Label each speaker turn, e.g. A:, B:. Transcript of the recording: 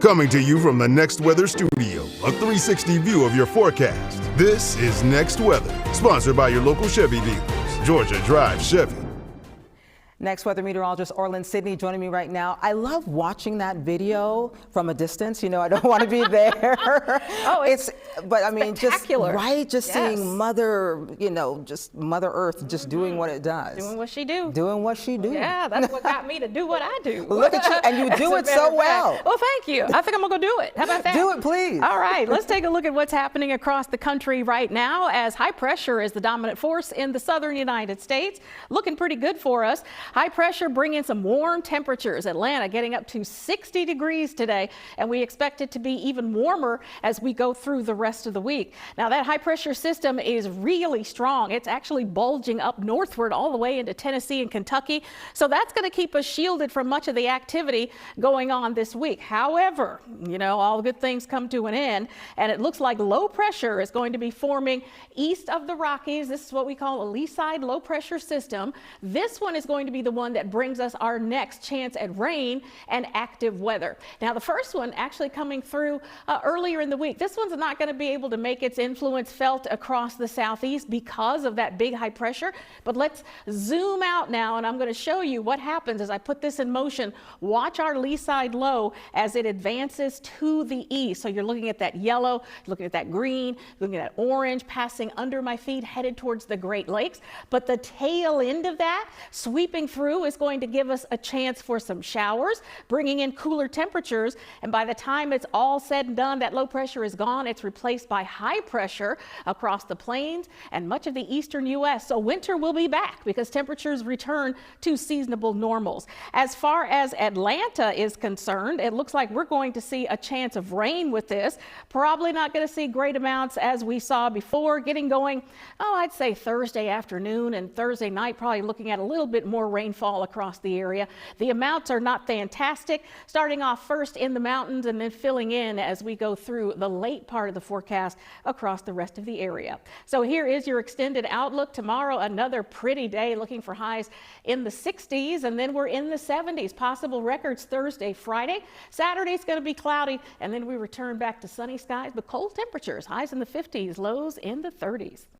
A: Coming to you from the Next Weather Studio, a 360 view of your forecast. This is Next Weather, sponsored by your local Chevy dealers. Georgia Drive Chevy.
B: Next Weather meteorologist Orelon Sidney joining me right now. I love watching that video from a distance. You know, I don't want to be there.
C: Oh,
B: but I mean, just
C: yes.
B: seeing Mother, just Mother Earth just doing what it does.
C: Doing what she do.
B: Doing what she do.
C: Yeah, that's what got me to do what I do.
B: Look at you, and you do it so well.
C: Well, thank you. I think I'm gonna go do it. How about that?
B: Do it, please.
C: All right, let's take a look at what's happening across the country right now as high pressure is the dominant force in the southern United States. Looking pretty good for us. High pressure bringing some warm temperatures. Atlanta getting up to 60 degrees today, and we expect it to be even warmer as we go through the rest of the week. Now, that high pressure system is really strong. It's actually bulging up northward all the way into Tennessee and Kentucky. So that's going to keep us shielded from much of the activity going on this week. However, all good things come to an end, and it looks like low pressure is going to be forming east of the Rockies. This is what we call a lee side low pressure system. This one is going to be the one that brings us our next chance at rain and active weather. Now, the first one actually coming through earlier in the week. This one's not going to be able to make its influence felt across the southeast because of that big high pressure. But let's zoom out now, and I'm going to show you what happens as I put this in motion. Watch our lee side low as it advances to the east. So you're looking at that yellow, you're looking at that green, looking at that orange passing under my feet, headed towards the Great Lakes. But the tail end of that, sweeping through, is going to give us a chance for some showers, bringing in cooler temperatures. And by the time it's all said and done, that low pressure is gone. It's replaced by high pressure across the plains and much of the eastern U.S. So winter will be back because temperatures return to seasonable normals. As far as Atlanta is concerned, it looks like we're going to see a chance of rain with this. Probably not going to see great amounts as we saw before, getting going, I'd say Thursday afternoon and Thursday night, probably looking at a little bit more rainfall across the area. The amounts are not fantastic, starting off first in the mountains and then filling in as we go through the late part of the forecast across the rest of the area. So here is your extended outlook. Tomorrow, another pretty day, looking for highs in the 60s, and then we're in the 70s. Possible records Thursday, Friday. Saturday's going to be cloudy, and then we return back to sunny skies, but cold temperatures, highs in the 50s, lows in the 30s.